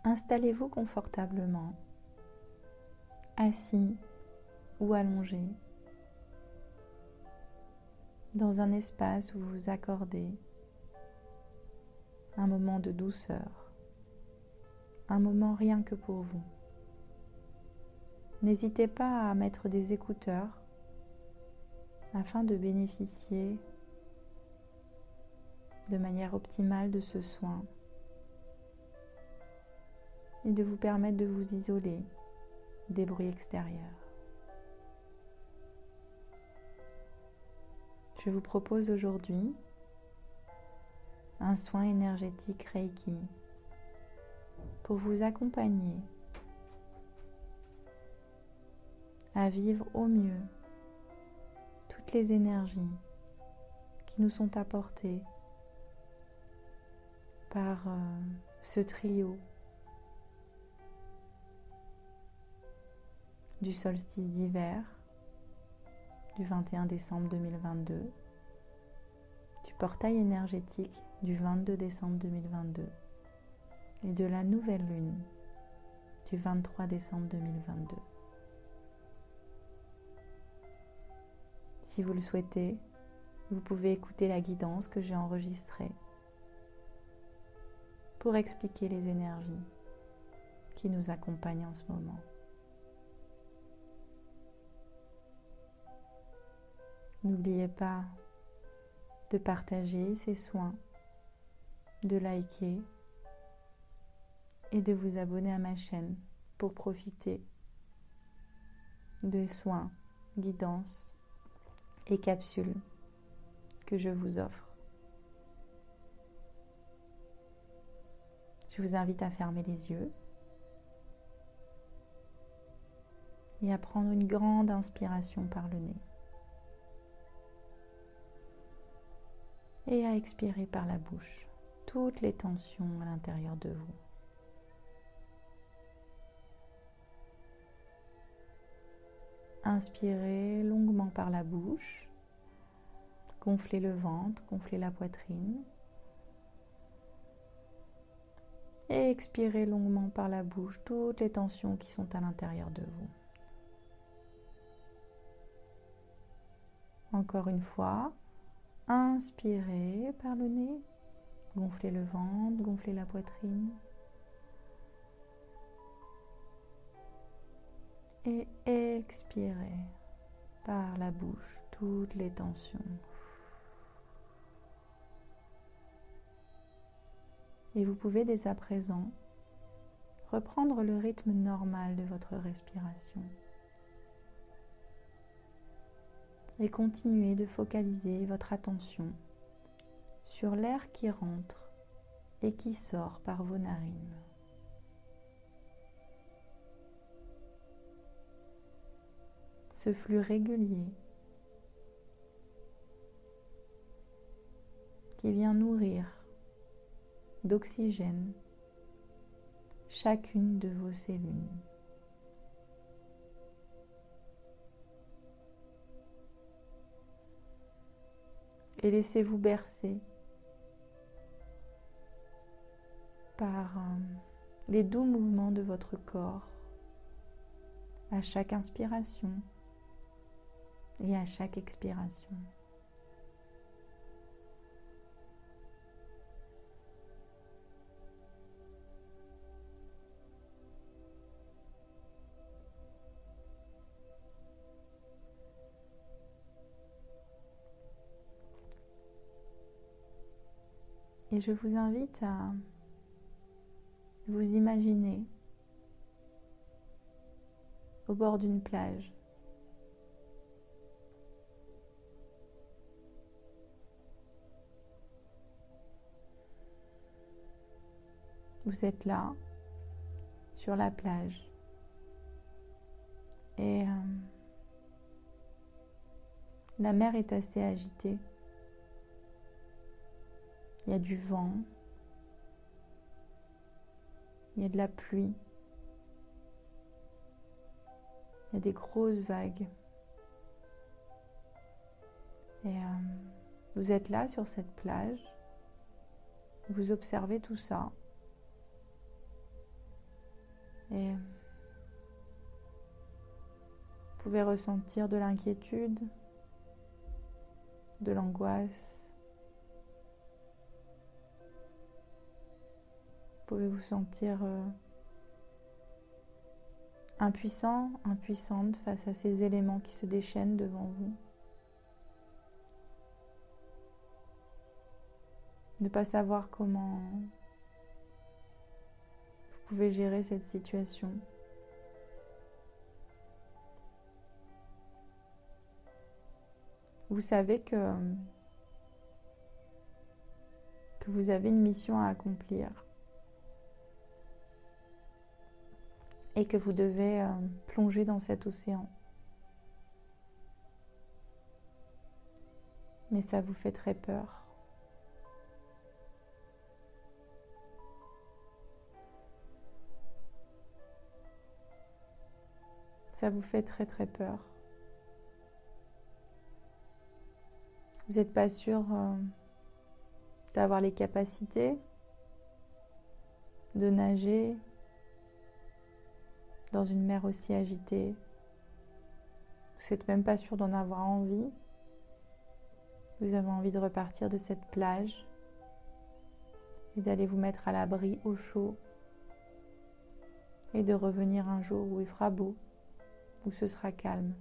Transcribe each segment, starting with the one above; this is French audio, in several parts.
Installez-vous confortablement, assis ou allongé, dans un espace où vous vous accordez un moment de douceur, un moment rien que pour vous. N'hésitez pas à mettre des écouteurs afin de bénéficier de manière optimale de ce soin et de vous permettre de vous isoler des bruits extérieurs. Je vous propose aujourd'hui un soin énergétique Reiki pour vous accompagner à vivre au mieux toutes les énergies qui nous sont apportées par ce trio du solstice d'hiver du 21 décembre 2022, du portail énergétique du 22 décembre 2022 et de la nouvelle lune du 23 décembre 2022. Si vous le souhaitez, vous pouvez écouter la guidance que j'ai enregistrée pour expliquer les énergies qui nous accompagnent en ce moment. N'oubliez pas de partager ces soins, de liker et de vous abonner à ma chaîne pour profiter de soins, guidances et capsules que je vous offre. Je vous invite à fermer les yeux et à prendre une grande inspiration par le nez et à expirer par la bouche toutes les tensions à l'intérieur de vous. Inspirez longuement par la bouche, gonflez le ventre, gonflez la poitrine. Et expirez longuement par la bouche toutes les tensions qui sont à l'intérieur de vous. Encore une fois, inspirez par le nez, gonflez le ventre, gonflez la poitrine. Et expirez par la bouche toutes les tensions. Et vous pouvez dès à présent reprendre le rythme normal de votre respiration et continuer de focaliser votre attention sur l'air qui rentre et qui sort par vos narines. Ce flux régulier qui vient nourrir d'oxygène chacune de vos cellules. Et laissez-vous bercer par les doux mouvements de votre corps à chaque inspiration et à chaque expiration. Et je vous invite à vous imaginer au bord d'une plage. Vous êtes là, sur la plage, et la mer est assez agitée. Il y a du vent, il y a de la pluie, il y a des grosses vagues. Et vous êtes là sur cette plage, vous observez tout ça. Et vous pouvez ressentir de l'inquiétude, de l'angoisse. Vous pouvez vous sentir impuissant, impuissante face à ces éléments qui se déchaînent devant vous. Ne pas savoir comment vous pouvez gérer cette situation. Vous savez que vous avez une mission à accomplir et que vous devez plonger dans cet océan. Mais ça vous fait très peur. Ça vous fait très très peur. Vous n'êtes pas sûr d'avoir les capacités de nager dans une mer aussi agitée. Vous n'êtes même pas sûr d'en avoir envie. Vous avez envie de repartir de cette plage et d'aller vous mettre à l'abri au chaud et de revenir un jour où il fera beau, où ce sera calme.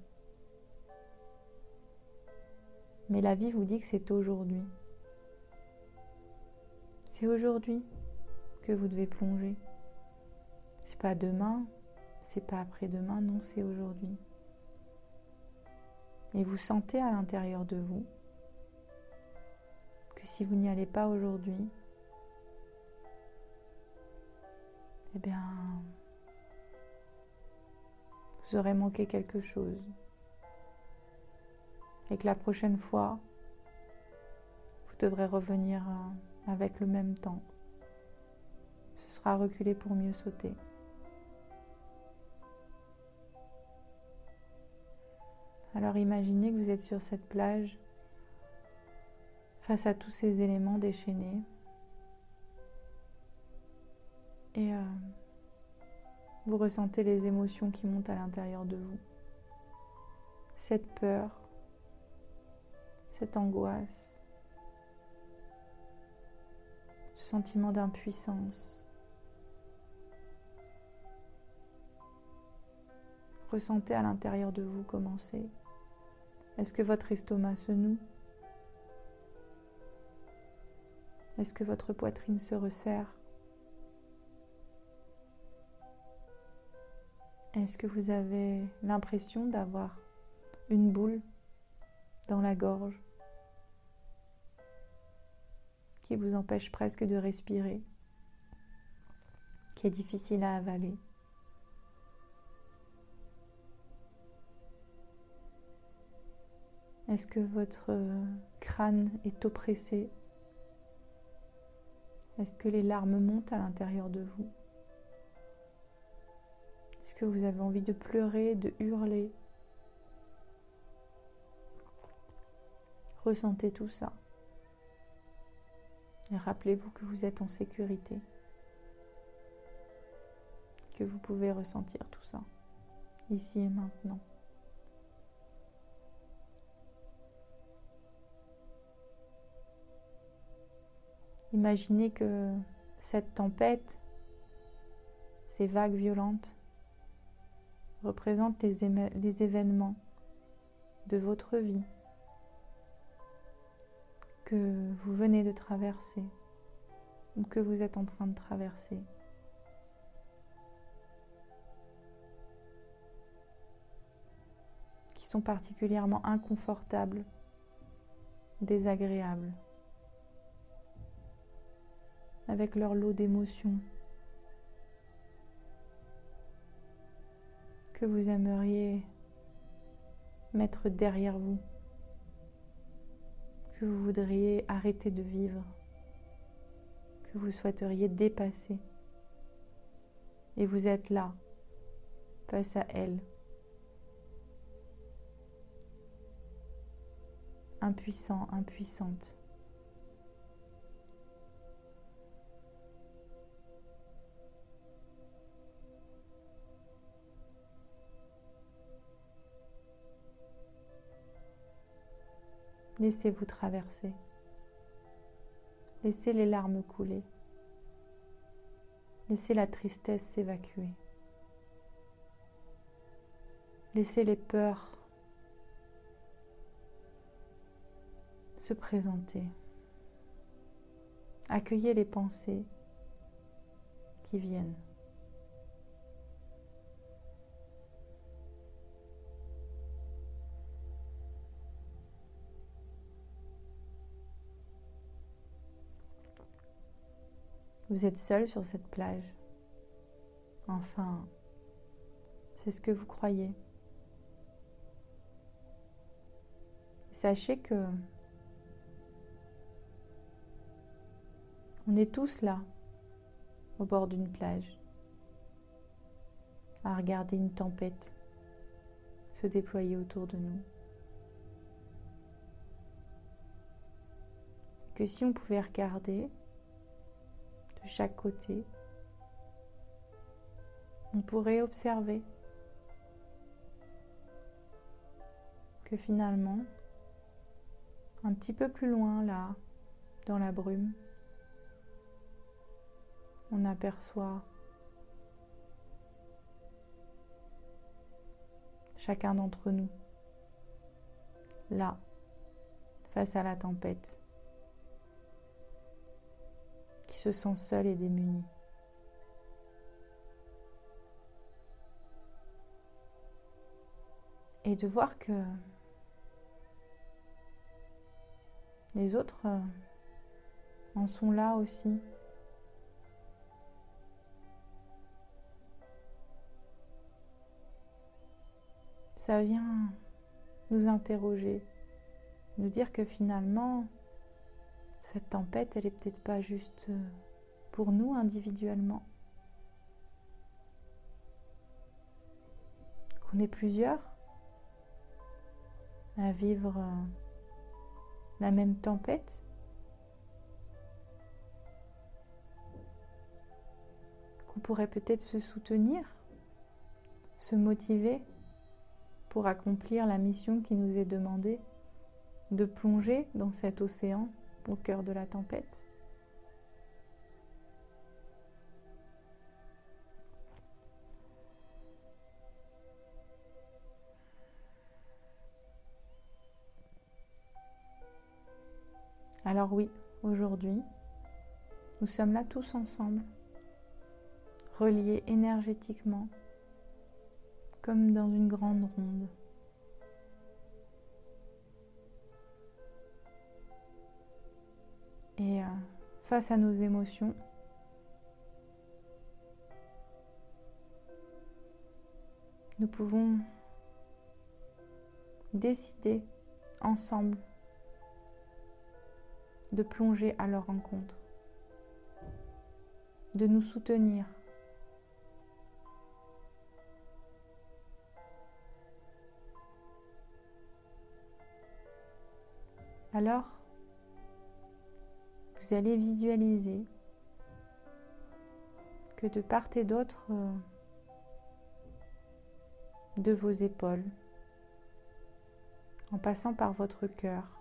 Mais la vie vous dit que c'est aujourd'hui. C'est aujourd'hui que vous devez plonger. C'est pas demain, c'est pas après-demain, non, c'est aujourd'hui. Et vous sentez à l'intérieur de vous que si vous n'y allez pas aujourd'hui, eh bien, vous aurez manqué quelque chose. Et que la prochaine fois, vous devrez revenir avec le même temps. Ce sera reculer pour mieux sauter. Alors imaginez que vous êtes sur cette plage, face à tous ces éléments déchaînés. Et vous ressentez les émotions qui montent à l'intérieur de vous. Cette peur, cette angoisse, ce sentiment d'impuissance. Ressentez à l'intérieur de vous comment c'est. Est-ce que votre estomac se noue? Est-ce que votre poitrine se resserre? Est-ce que vous avez l'impression d'avoir une boule dans la gorge qui vous empêche presque de respirer, qui est difficile à avaler? Est-ce que votre crâne est oppressé? Est-ce que les larmes montent à l'intérieur de vous? Est-ce que vous avez envie de pleurer, de hurler? Ressentez tout ça. Et rappelez-vous que vous êtes en sécurité. Que vous pouvez ressentir tout ça, ici et maintenant. Imaginez que cette tempête, ces vagues violentes, représentent les événements de votre vie que vous venez de traverser ou que vous êtes en train de traverser. Qui sont particulièrement inconfortables, désagréables, avec leur lot d'émotions que vous aimeriez mettre derrière vous, que vous voudriez arrêter de vivre, que vous souhaiteriez dépasser. Et vous êtes là, face à elles, impuissant, impuissante. Laissez-vous traverser. Laissez les larmes couler. Laissez la tristesse s'évacuer. Laissez les peurs se présenter. Accueillez les pensées qui viennent. Vous êtes seul sur cette plage. Enfin, c'est ce que vous croyez. Sachez que on est tous là, au bord d'une plage, à regarder une tempête se déployer autour de nous. Que si on pouvait regarder de chaque côté, on pourrait observer que finalement, un petit peu plus loin là, dans la brume, on aperçoit chacun d'entre nous, là, face à la tempête, qui se sent seul et démuni. Et de voir que les autres en sont là aussi. Ça vient nous interroger, nous dire que finalement, cette tempête, elle est peut-être pas juste pour nous individuellement. Qu'on est plusieurs à vivre la même tempête. Qu'on pourrait peut-être se soutenir, se motiver pour accomplir la mission qui nous est demandée, de plonger dans cet océan au cœur de la tempête. Alors oui, aujourd'hui, nous sommes là tous ensemble, reliés énergétiquement, comme dans une grande ronde. Et face à nos émotions, nous pouvons décider ensemble de plonger à leur rencontre, de nous soutenir. Alors, vous allez visualiser que de part et d'autre de vos épaules, en passant par votre cœur,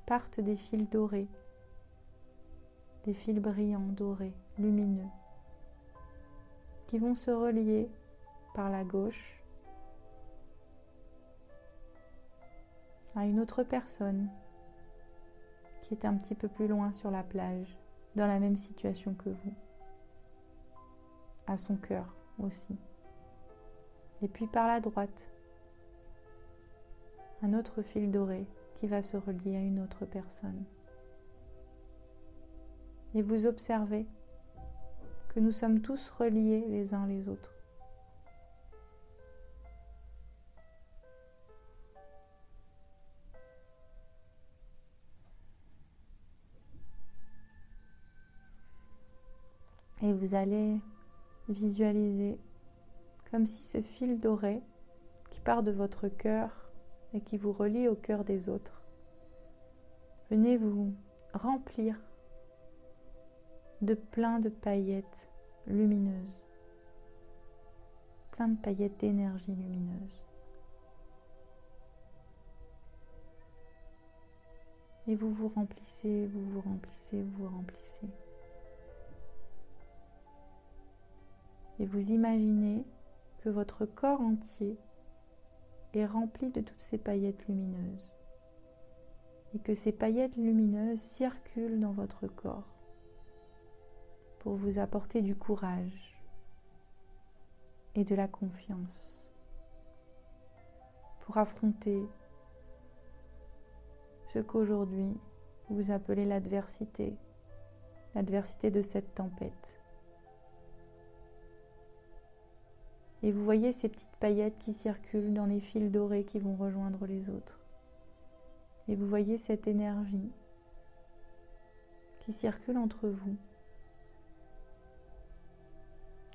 partent des fils dorés, des fils brillants, dorés, lumineux, qui vont se relier par la gauche à une autre personne qui est un petit peu plus loin sur la plage, dans la même situation que vous, à son cœur aussi. Et puis par la droite, un autre fil doré qui va se relier à une autre personne. Et vous observez que nous sommes tous reliés les uns les autres. Et vous allez visualiser comme si ce fil doré qui part de votre cœur et qui vous relie au cœur des autres venez vous remplir de plein de paillettes lumineuses, plein de paillettes d'énergie lumineuse. Et vous vous remplissez, vous vous remplissez, vous vous remplissez. Et vous imaginez que votre corps entier est rempli de toutes ces paillettes lumineuses. Et que ces paillettes lumineuses circulent dans votre corps pour vous apporter du courage et de la confiance, pour affronter ce qu'aujourd'hui vous appelez l'adversité de cette tempête. Et vous voyez ces petites paillettes qui circulent dans les fils dorés qui vont rejoindre les autres. Et vous voyez cette énergie qui circule entre vous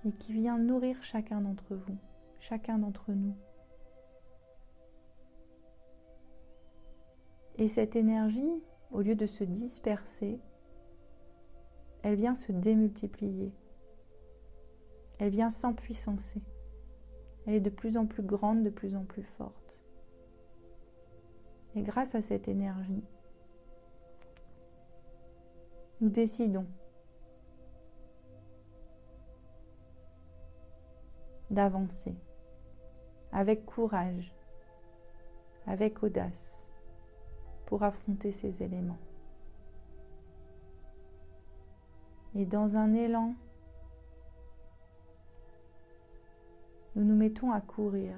et qui vient nourrir chacun d'entre vous, chacun d'entre nous. Et cette énergie, au lieu de se disperser, elle vient se démultiplier. Elle vient s'empuissancer. Elle est de plus en plus grande, de plus en plus forte. Et grâce à cette énergie, nous décidons d'avancer avec courage, avec audace, pour affronter ces éléments. Et dans un élan, nous nous mettons à courir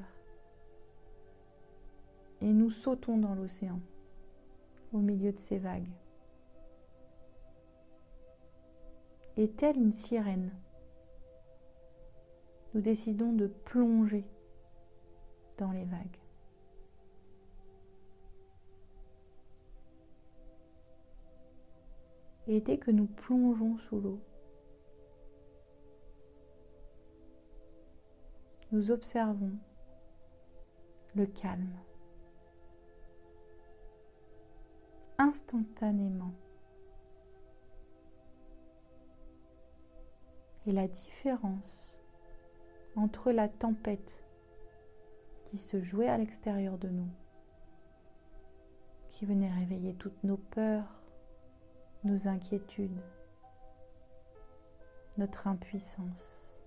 et nous sautons dans l'océan, au milieu de ces vagues. Et telle une sirène, nous décidons de plonger dans les vagues. Et dès que nous plongeons sous l'eau, nous observons le calme. Instantanément. Et la différence entre la tempête qui se jouait à l'extérieur de nous, qui venait réveiller toutes nos peurs, nos inquiétudes, notre impuissance.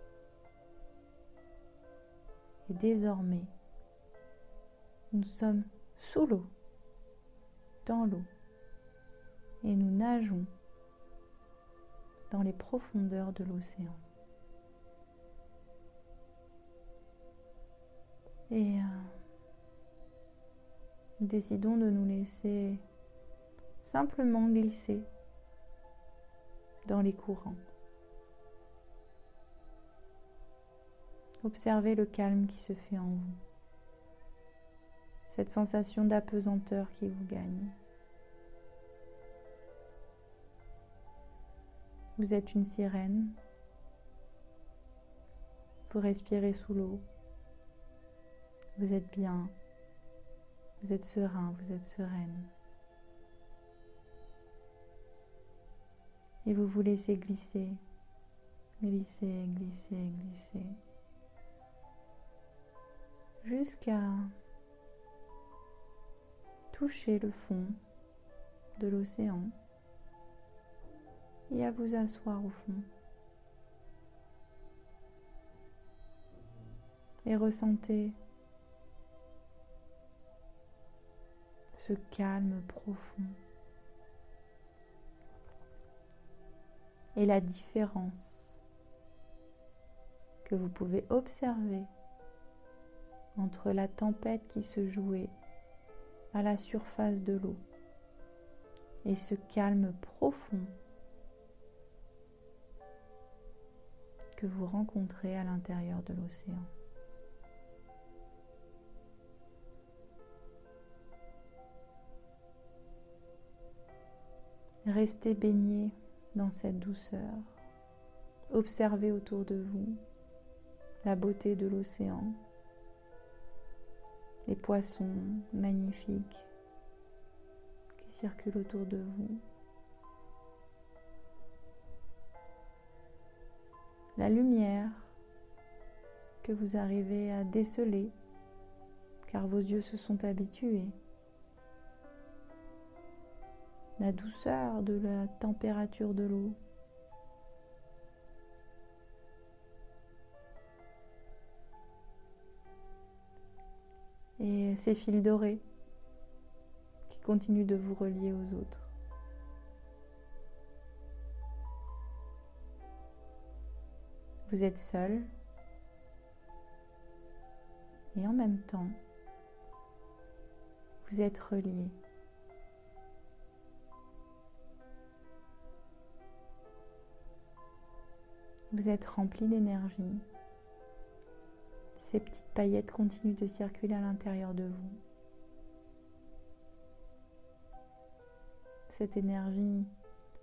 Et désormais, nous sommes sous l'eau, dans l'eau, et nous nageons dans les profondeurs de l'océan. Et nous décidons de nous laisser simplement glisser dans les courants. Observez le calme qui se fait en vous, cette sensation d'apesanteur qui vous gagne. Vous êtes une sirène, vous respirez sous l'eau, vous êtes bien, vous êtes serein, vous êtes sereine. Et vous vous laissez glisser, glisser, glisser, glisser, jusqu'à toucher le fond de l'océan et à vous asseoir au fond. Et ressentez ce calme profond et la différence que vous pouvez observer entre la tempête qui se jouait à la surface de l'eau et ce calme profond que vous rencontrez à l'intérieur de l'océan. Restez baigné dans cette douceur. Observez autour de vous la beauté de l'océan, les poissons magnifiques qui circulent autour de vous, la lumière que vous arrivez à déceler car vos yeux se sont habitués, la douceur de la température de l'eau. Et ces fils dorés qui continuent de vous relier aux autres. Vous êtes seul et en même temps, vous êtes relié. Vous êtes rempli d'énergie. Ces petites paillettes continuent de circuler à l'intérieur de vous. Cette énergie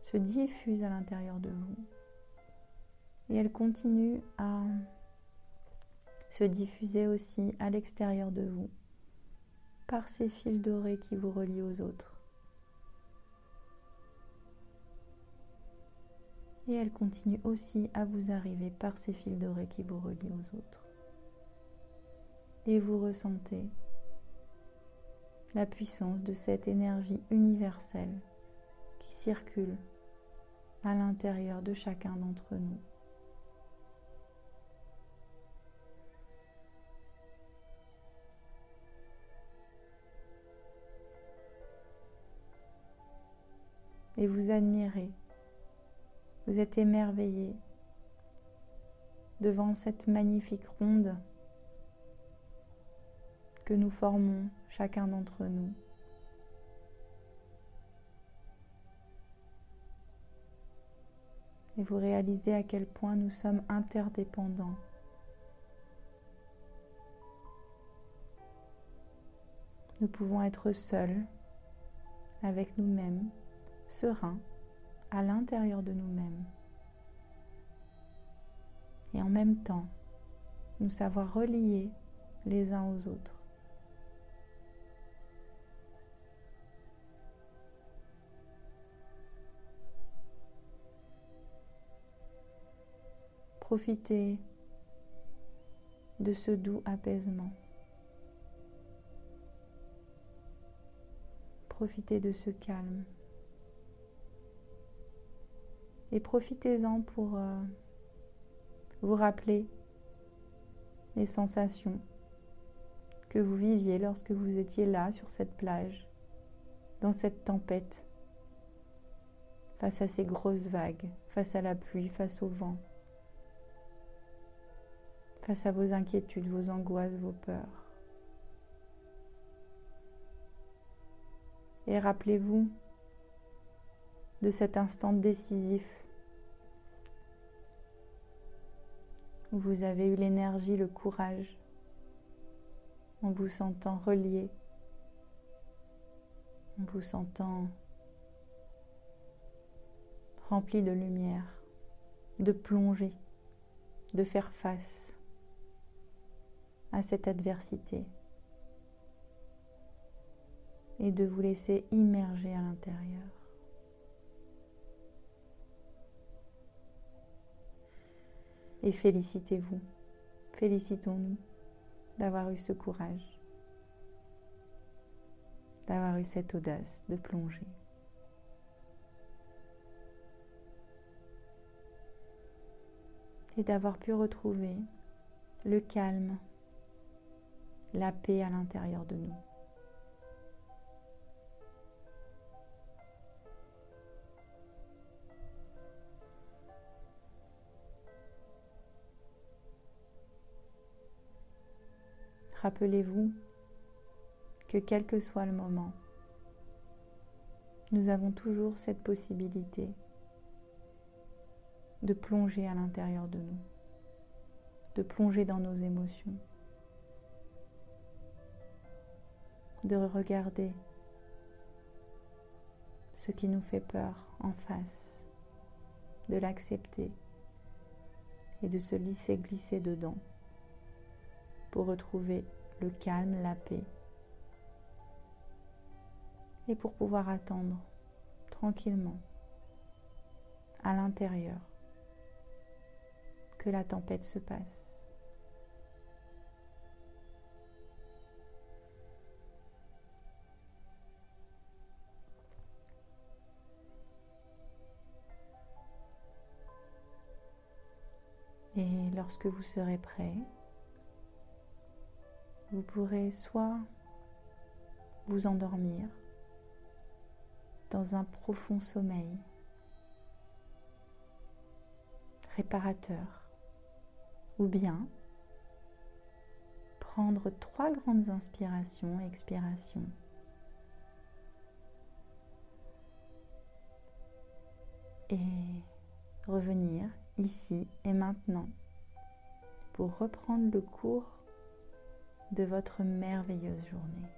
se diffuse à l'intérieur de vous. Et elle continue à se diffuser aussi à l'extérieur de vous par ces fils dorés qui vous relient aux autres. Et elle continue aussi à vous arriver par ces fils dorés qui vous relient aux autres. Et vous ressentez la puissance de cette énergie universelle qui circule à l'intérieur de chacun d'entre nous. Et vous admirez, vous êtes émerveillé devant cette magnifique ronde que nous formons chacun d'entre nous. Et vous réalisez à quel point nous sommes interdépendants. Nous pouvons être seuls avec nous-mêmes, sereins à l'intérieur de nous-mêmes. Et en même temps, nous savoir relier les uns aux autres. Profitez de ce doux apaisement. Profitez de ce calme. Et profitez-en pour vous rappeler les sensations que vous viviez lorsque vous étiez là, sur cette plage, dans cette tempête, face à ces grosses vagues, face à la pluie, face au vent, face à vos inquiétudes, vos angoisses, vos peurs. Et rappelez-vous de cet instant décisif où vous avez eu l'énergie, le courage, en vous sentant relié, en vous sentant rempli de lumière, de plonger, de faire face à cette adversité et de vous laisser immerger à l'intérieur. Et félicitez-vous, félicitons-nous d'avoir eu ce courage, d'avoir eu cette audace de plonger. Et d'avoir pu retrouver le calme, la paix à l'intérieur de nous. Rappelez-vous que quel que soit le moment, nous avons toujours cette possibilité de plonger à l'intérieur de nous, de plonger dans nos émotions, de regarder ce qui nous fait peur en face, de l'accepter et de se laisser glisser dedans pour retrouver le calme, la paix et pour pouvoir attendre tranquillement à l'intérieur que la tempête se passe. Et lorsque vous serez prêt, vous pourrez soit vous endormir dans un profond sommeil réparateur, ou bien prendre 3 grandes inspirations et expirations et revenir ici et maintenant pour reprendre le cours de votre merveilleuse journée.